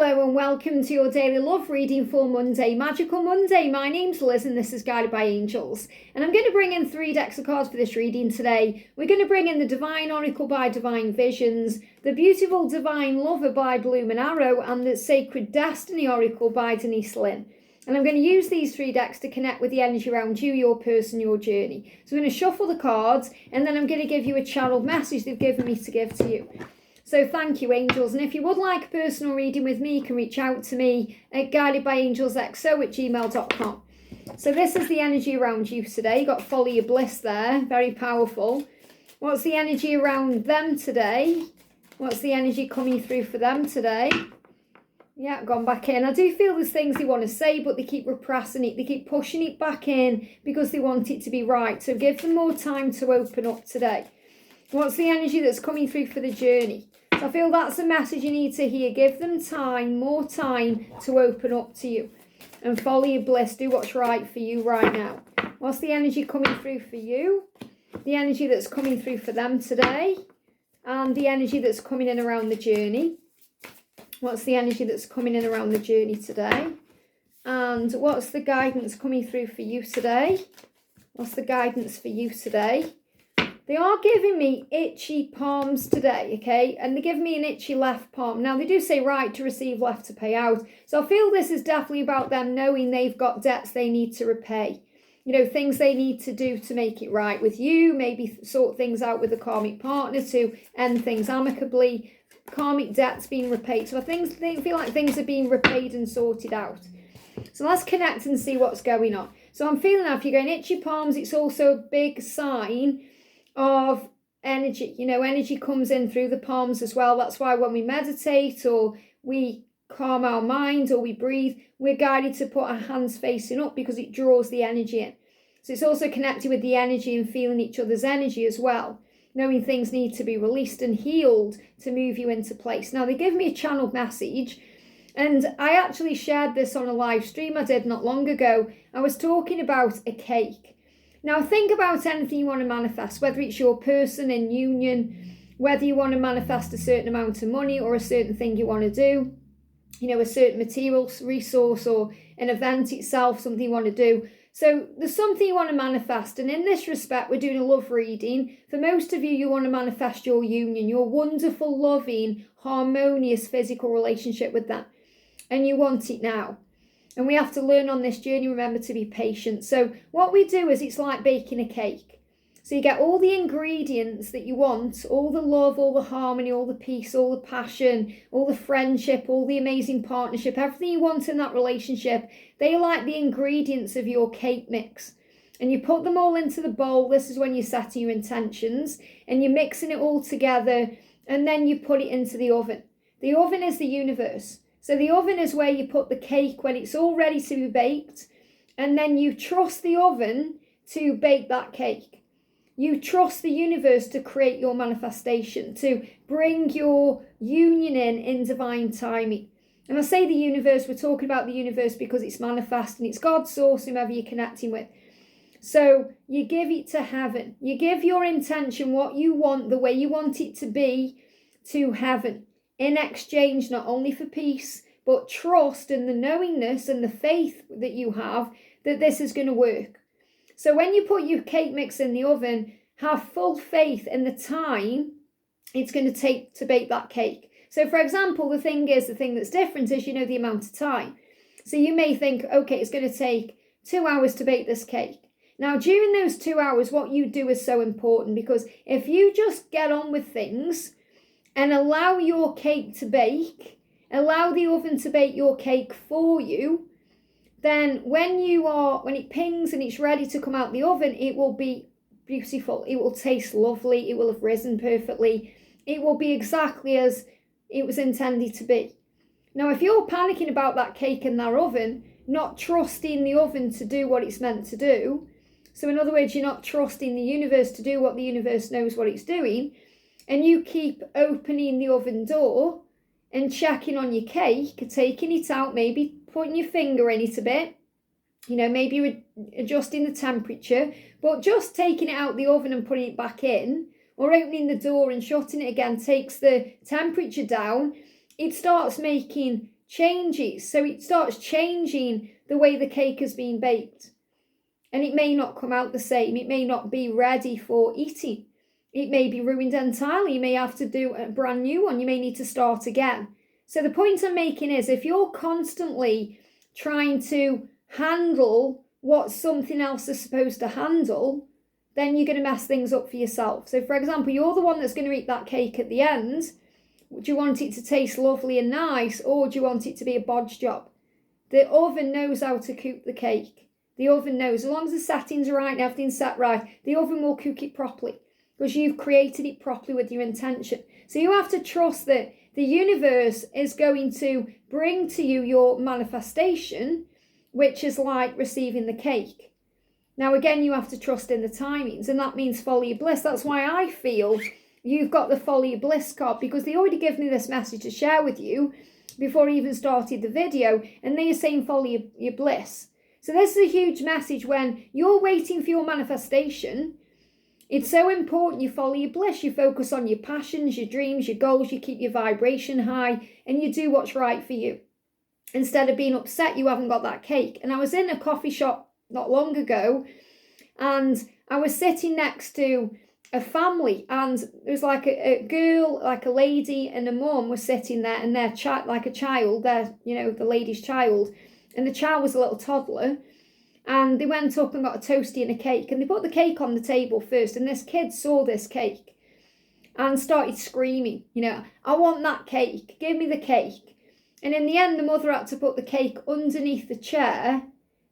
Hello and welcome to your daily love reading for Monday, Magical Monday. My name's Liz and this is Guided by Angels. And I'm going to bring in 3 decks of cards for this reading today. We're going to bring in the Divine Oracle by Divine Visions, the Beautiful Divine Lover by Bloom and Arrow, and the Sacred Destiny Oracle by Denise, Linn. And I'm going to use these 3 decks to connect with the energy around you, your person, your journey. So I'm going to shuffle the cards and then I'm going to give you a channeled message they've given me to give to you. So thank you, angels. And if you would like a personal reading with me, you can reach out to me at guidedbyangelsxo@gmail.com. So this is the energy around you today. You've got Follow Your Bliss there, very powerful. What's the energy around them today? What's the energy coming through for them today? Yeah, gone back in. I do feel there's things they want to say, but they keep repressing it. They keep pushing it back in because they want it to be right. So give them more time to open up today. What's the energy that's coming through for the journey? I feel that's a message you need to hear. Give them time, more time to open up to you. And follow your bliss. Do what's right for you right now. What's the energy coming through for you? The energy that's coming through for them today. And the energy that's coming in around the journey. What's the energy that's coming in around the journey today? And what's the guidance coming through for you today? What's the guidance for you today? They are giving me itchy palms today, okay? And they're giving me an itchy left palm. Now, they do say right to receive, left to pay out. So I feel this is definitely about them knowing they've got debts they need to repay. You know, things they need to do to make it right with you. Maybe sort things out with a karmic partner to end things amicably. Karmic debts being repaid. So they feel like things are being repaid and sorted out. So let's connect and see what's going on. So I'm feeling now if you're going itchy palms, it's also a big sign of energy. You know, energy comes in through the palms as well. That's why when we meditate or we calm our mind or we breathe, we're guided to put our hands facing up because it draws the energy in. So it's also connected with the energy and feeling each other's energy as well, knowing things need to be released and healed to move you into place. Now, they give me a channeled message, and I actually shared this on a live stream I did not long ago. I was talking about a cake. Now, think about anything you want to manifest, whether it's your person in union, whether you want to manifest a certain amount of money or a certain thing you want to do, you know, a certain material resource or an event itself, something you want to do. So there's something you want to manifest. And in this respect, we're doing a love reading. For most of you, you want to manifest your union, your wonderful, loving, harmonious physical relationship with that. And you want it now. And we have to learn on this journey, remember to be patient. So what we do is it's like baking a cake. So you get all the ingredients that you want, all the love, all the harmony, all the peace, all the passion, all the friendship, all the amazing partnership, everything you want in that relationship. They are like the ingredients of your cake mix. And you put them all into the bowl. This is when you're setting your intentions. And you're mixing it all together. And then you put it into the oven. The oven is the universe. So the oven is where you put the cake when it's all ready to be baked. And then you trust the oven to bake that cake. You trust the universe to create your manifestation, to bring your union in divine timing. And I say the universe, we're talking about the universe because it's manifesting. It's God's source, whomever you're connecting with. So you give it to heaven. You give your intention, what you want, the way you want it to be, to heaven. In exchange, not only for peace, but trust and the knowingness and the faith that you have that this is going to work. So when you put your cake mix in the oven, have full faith in the time it's going to take to bake that cake. So for example, the thing that's different is, you know, the amount of time. So you may think, okay, it's going to take 2 hours to bake this cake. Now, during those 2 hours, what you do is so important, because if you just get on with things and allow your cake to bake, allow the oven to bake your cake for you, then when it pings and it's ready to come out the oven, it will be beautiful. It will taste lovely. It will have risen perfectly. It will be exactly as it was intended to be. Now, if you're panicking about that cake in that oven, not trusting the oven to do what it's meant to do, so in other words, you're not trusting the universe to do what the universe knows what it's doing, and you keep opening the oven door and checking on your cake, taking it out, maybe putting your finger in it a bit, you know, maybe adjusting the temperature, but just taking it out the oven and putting it back in, or opening the door and shutting it again takes the temperature down. It starts making changes. So it starts changing the way the cake has been baked. And it may not come out the same. It may not be ready for eating. It may be ruined entirely. You may have to do a brand new one. You may need to start again. So the point I'm making is, if you're constantly trying to handle what something else is supposed to handle, then you're going to mess things up for yourself. So for example, you're the one that's going to eat that cake at the end. Do you want it to taste lovely and nice, or do you want it to be a bodge job? The oven knows how to cook the cake. The oven knows, as long as the settings are right and everything's set right, the oven will cook it properly because you've created it properly with your intention. So you have to trust that the universe is going to bring to you your manifestation, which is like receiving the cake. Now, again, you have to trust in the timings, and that means follow your bliss. That's why I feel you've got the follow your bliss card, because they already gave me this message to share with you before I even started the video, and they're saying follow your bliss. So this is a huge message. When you're waiting for your manifestation, it's so important you follow your bliss. You focus on your passions, your dreams, your goals. You keep your vibration high, and you do what's right for you. Instead of being upset you haven't got that cake. And I was in a coffee shop not long ago, and I was sitting next to a family, and there was like a girl, like a lady, and a mum was sitting there, and their child, like a child, their, the lady's child. And the child was a little toddler, and they went up and got a toastie and a cake, and they put the cake on the table first, and this kid saw this cake and started screaming, I want that cake, give me the cake. And in the end, the mother had to put the cake underneath the chair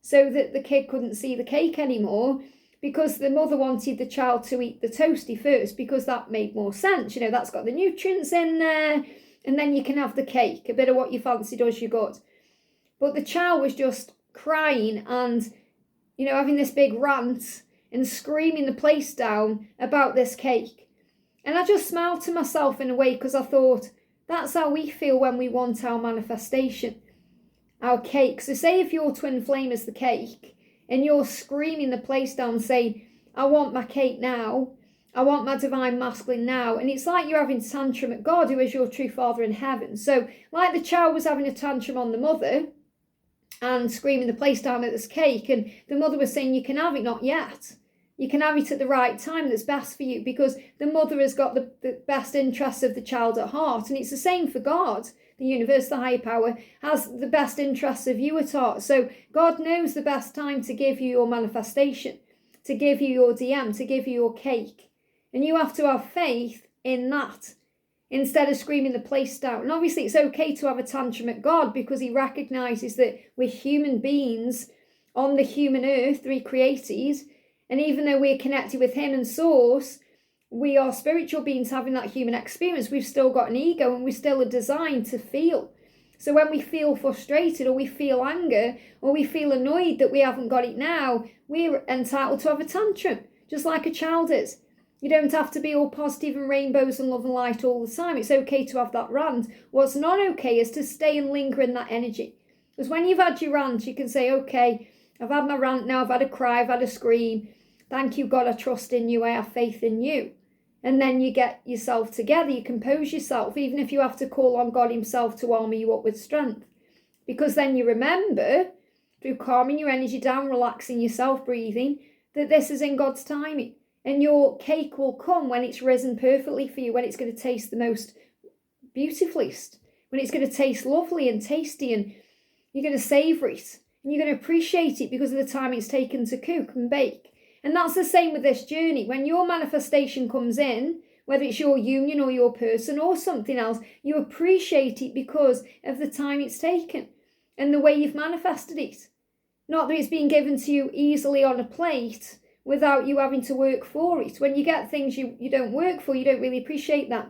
so that the kid couldn't see the cake anymore, because the mother wanted the child to eat the toastie first, because that made more sense. That's got the nutrients in there, and then you can have the cake. A bit of what you fancy does you good. But the child was just crying and, having this big rant and screaming the place down about this cake. And I just smiled to myself in a way, because I thought, that's how we feel when we want our manifestation, our cake. So say if your twin flame is the cake, and you're screaming the place down saying, I want my cake now, I want my divine masculine now. And it's like you're having a tantrum at God, who is your true Father in heaven. So like the child was having a tantrum on the mother and screaming the place down at this cake, and the mother was saying, you can have it, not yet. You can have it at the right time that's best for you, because the mother has got the best interests of the child at heart. And it's the same for God. The universe, the higher power, has the best interests of you at heart. So God knows the best time to give you your manifestation, to give you your DM, to give you your cake. And you have to have faith in that, instead of screaming the place down. And obviously it's okay to have a tantrum at God, because he recognises that we're human beings on the human earth, three created. And even though we're connected with him and source, we are spiritual beings having that human experience. We've still got an ego, and we still are designed to feel. So when we feel frustrated, or we feel anger, or we feel annoyed that we haven't got it now, we're entitled to have a tantrum, just like a child is. You don't have to be all positive and rainbows and love and light all the time. It's okay to have that rant. What's not okay is to stay and linger in that energy. Because when you've had your rant, you can say, okay, I've had my rant now, I've had a cry, I've had a scream. Thank you, God, I trust in you, I have faith in you. And then you get yourself together, you compose yourself, even if you have to call on God himself to armour you up with strength. Because then you remember, through calming your energy down, relaxing yourself, breathing, that this is in God's timing. And your cake will come when it's risen perfectly for you, when it's going to taste the most beautifullest, when it's going to taste lovely and tasty, and you're going to savour it, and you're going to appreciate it because of the time it's taken to cook and bake. And that's the same with this journey. When your manifestation comes in, whether it's your union or your person or something else, you appreciate it because of the time it's taken and the way you've manifested it. Not that it's being given to you easily on a plate without you having to work for it. When you get things you don't work for, you don't really appreciate that.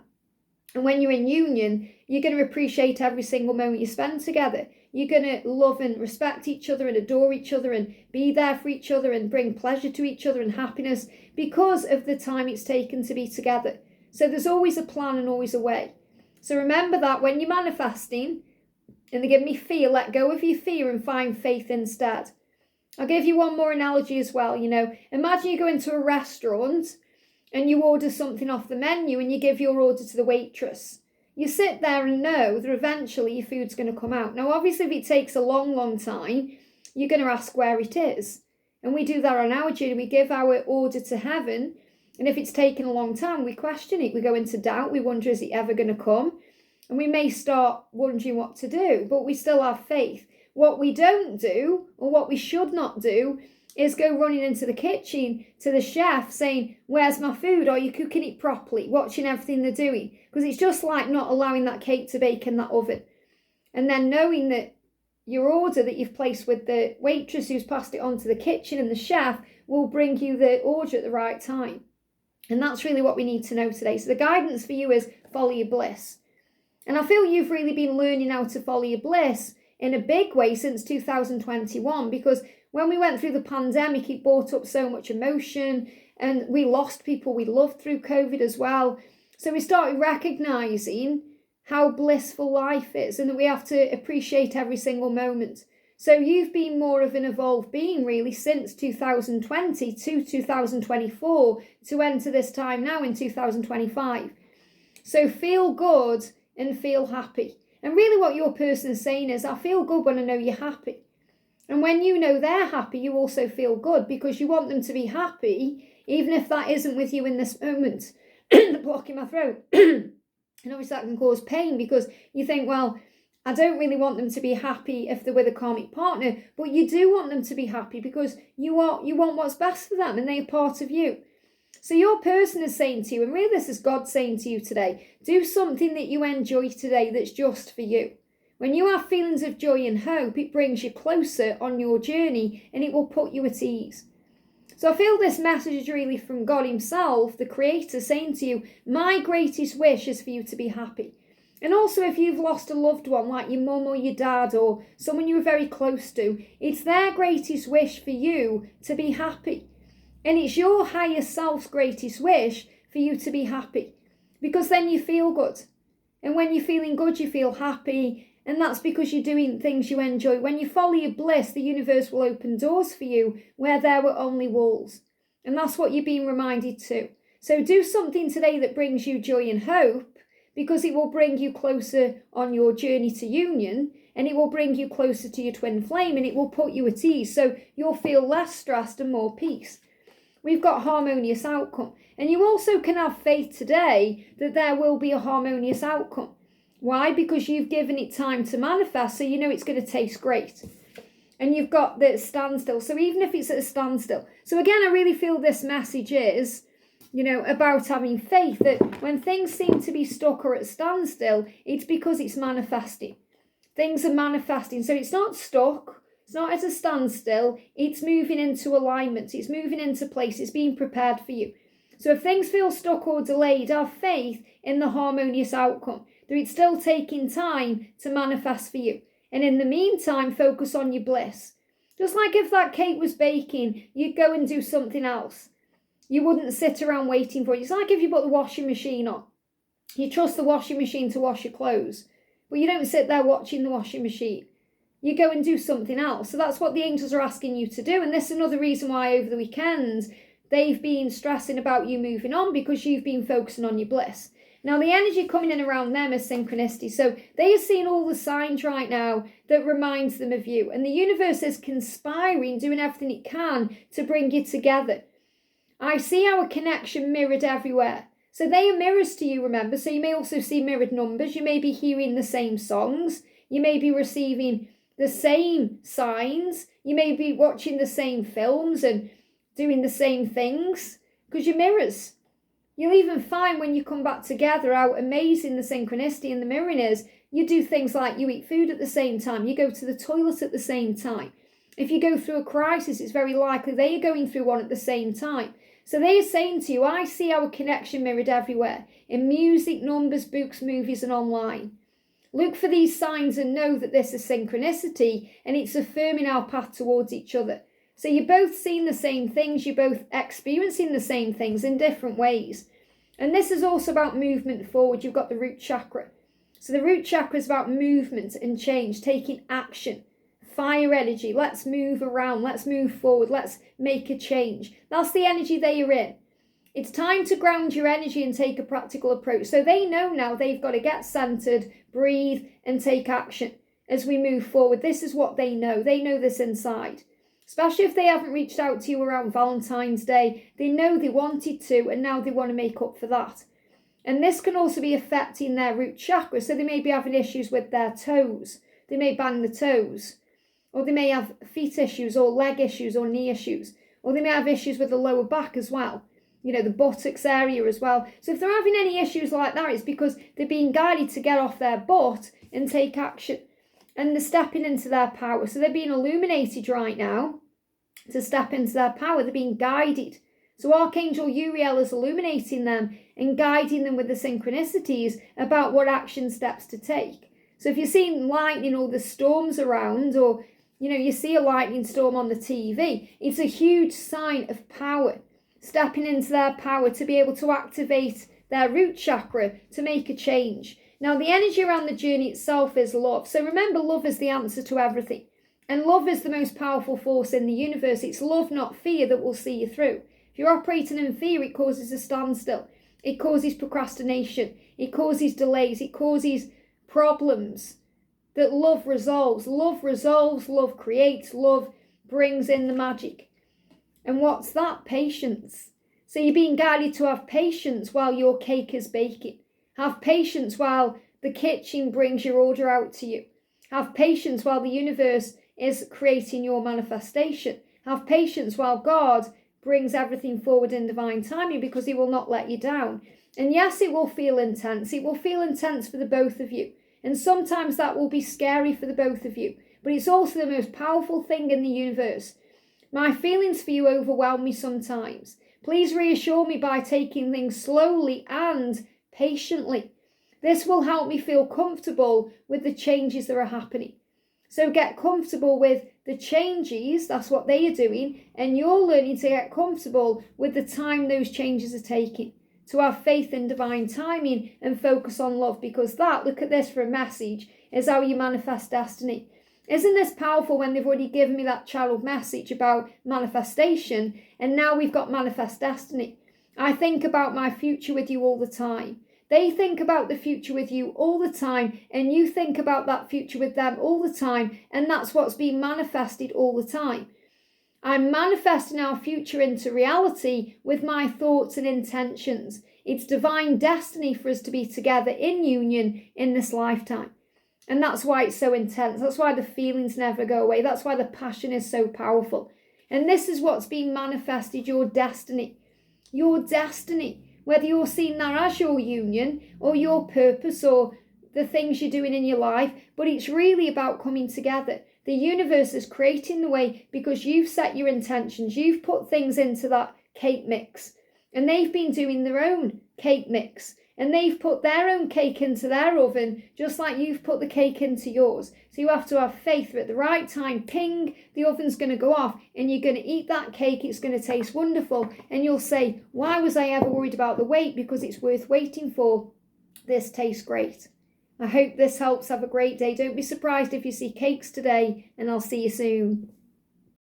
And when you're in union, you're going to appreciate every single moment you spend together. You're going to love and respect each other and adore each other and be there for each other and bring pleasure to each other and happiness because of the time it's taken to be together. So there's always a plan and always a way. So remember that when you're manifesting and they give me fear, let go of your fear and find faith instead. I'll give you one more analogy as well. Imagine you go into a restaurant and you order something off the menu and you give your order to the waitress. you sit there and know that eventually your food's going to come out. Now, obviously, if it takes a long, long time, you're going to ask where it is. And we do that on our journey. We give our order to heaven. And if it's taken a long time, we question it. We go into doubt. We wonder, is it ever going to come? And we may start wondering what to do, but we still have faith. What we don't do, or what we should not do, is go running into the kitchen to the chef saying, where's my food? Are you cooking it properly? Watching everything they're doing. Because it's just like not allowing that cake to bake in that oven. And then knowing that your order that you've placed with the waitress who's passed it on to the kitchen and the chef will bring you the order at the right time. And that's really what we need to know today. So the guidance for you is follow your bliss. And I feel you've really been learning how to follow your bliss in a big way since 2021, because when we went through the pandemic, it brought up so much emotion, and we lost people we loved through COVID as well. So we started recognizing how blissful life is and that we have to appreciate every single moment. So you've been more of an evolved being really since 2020 to 2024 to enter this time now in 2025. So feel good and feel happy. And really what your person is saying is, I feel good when I know you're happy. And when you know they're happy, you also feel good because you want them to be happy, even if that isn't with you in this moment. The block in my throat. And obviously that can cause pain because you think, well, I don't really want them to be happy if they're with a karmic partner, but you do want them to be happy because you want what's best for them and they're part of you. So your person is saying to you, and really this is God saying to you today, do something that you enjoy today that's just for you. When you have feelings of joy and hope, it brings you closer on your journey and it will put you at ease. So I feel this message is really from God himself, the creator, saying to you, my greatest wish is for you to be happy. And also if you've lost a loved one like your mum or your dad or someone you were very close to, it's their greatest wish for you to be happy. And it's your higher self's greatest wish for you to be happy. Because then you feel good. And when you're feeling good, you feel happy. And that's because you're doing things you enjoy. When you follow your bliss, the universe will open doors for you where there were only walls. And that's what you're being reminded to. So do something today that brings you joy and hope, because it will bring you closer on your journey to union, and it will bring you closer to your twin flame, and it will put you at ease. So you'll feel less stressed and more peace. We've got harmonious outcome. And you also can have faith today that there will be a harmonious outcome. Why? Because you've given it time to manifest, so you know it's going to taste great. And you've got the standstill. So even if it's at a standstill. So again, I really feel this message is, about having faith that when things seem to be stuck or at a standstill, it's because it's manifesting. Things are manifesting. So it's not stuck. It's not at a standstill. It's moving into alignment. It's moving into place. It's being prepared for you. So if things feel stuck or delayed, have faith in the harmonious outcome. That it's still taking time to manifest for you. And in the meantime, focus on your bliss. Just like if that cake was baking, you'd go and do something else. You wouldn't sit around waiting for it. It's like if you put the washing machine on. You trust the washing machine to wash your clothes. But you don't sit there watching the washing machine. You go and do something else. So that's what the angels are asking you to do. And this is another reason why over the weekend they've been stressing about you moving on, because you've been focusing on your bliss. Now, the energy coming in around them is synchronicity. So they are seeing all the signs right now that reminds them of you. And the universe is conspiring, doing everything it can to bring you together. I see our connection mirrored everywhere. So they are mirrors to you, remember. So you may also see mirrored numbers. You may be hearing the same songs. You may be receiving the same signs. You may be watching the same films and doing the same things because you're mirrors. You'll even find when you come back together how amazing the synchronicity and the mirroring is. You do things like you eat food at the same time. You go to the toilet at the same time. If you go through a crisis, it's very likely they are going through one at the same time. So they are saying to you, I see our connection mirrored everywhere. In music, numbers, books, movies and online. Look for these signs and know that this is synchronicity and it's affirming our path towards each other. So you're both seeing the same things, you're both experiencing the same things in different ways. And this is also about movement forward. You've got the root chakra. So the root chakra is about movement and change, taking action. Fire energy, let's move around, let's move forward, let's make a change. That's the energy they are in. It's time to ground your energy and take a practical approach. So they know now they've got to get centered, breathe, and take action as we move forward. This is what they know. They know this inside. Especially if they haven't reached out to you around Valentine's Day. They know they wanted to, and now they want to make up for that. And this can also be affecting their root chakra. So they may be having issues with their toes. They may bang the toes. Or they may have feet issues or leg issues or knee issues. Or they may have issues with the lower back as well. You know, the buttocks area as well. So if they're having any issues like that, it's because they're being guided to get off their butt and take action. And they're stepping into their power. So they're being illuminated right now to step into their power. They're being guided. So Archangel Uriel is illuminating them and guiding them with the synchronicities about what action steps to take. So if you're seeing lightning or the storms around, or you see a lightning storm on the TV, it's a huge sign of power. Stepping into their power to be able to activate their root chakra to make a change. Now, the energy around the journey itself is love. So remember, love is the answer to everything. And love is the most powerful force in the universe. It's love, not fear, that will see you through. If you're operating in fear, it causes a standstill. It causes procrastination. It causes delays. It causes problems that love resolves. Love resolves, love creates, love brings in the magic. And what's that? Patience. So you're being guided to have patience while your cake is baking. Have patience while the kitchen brings your order out to you. Have patience while the universe is creating your manifestation. Have patience while God brings everything forward in divine timing, because he will not let you down. And yes, it will feel intense. It will feel intense for the both of you. And sometimes that will be scary for the both of you. But it's also the most powerful thing in the universe. My feelings for you overwhelm me sometimes. Please reassure me by taking things slowly and patiently. This will help me feel comfortable with the changes that are happening. So get comfortable with the changes, that's what they are doing, and you're learning to get comfortable with the time those changes are taking. To have faith in divine timing and focus on love, because that, look at this for a message, is how you manifest destiny. Isn't this powerful when they've already given me that channeled message about manifestation, and now we've got manifest destiny? I think about my future with you all the time. They think about the future with you all the time, and you think about that future with them all the time, and that's what's being manifested all the time. I'm manifesting our future into reality with my thoughts and intentions. It's divine destiny for us to be together in union in this lifetime. And that's why it's so intense. That's why the feelings never go away. That's why the passion is so powerful. And this is what's being manifested, your destiny. Your destiny. Whether you're seeing that as your union or your purpose or the things you're doing in your life, but it's really about coming together. The universe is creating the way because you've set your intentions. You've put things into that cake mix. And they've been doing their own cake mix. And they've put their own cake into their oven, just like you've put the cake into yours. So you have to have faith that at the right time, ping, the oven's going to go off and you're going to eat that cake. It's going to taste wonderful. And you'll say, why was I ever worried about the wait? Because it's worth waiting for. This tastes great. I hope this helps. Have a great day. Don't be surprised if you see cakes today, and I'll see you soon.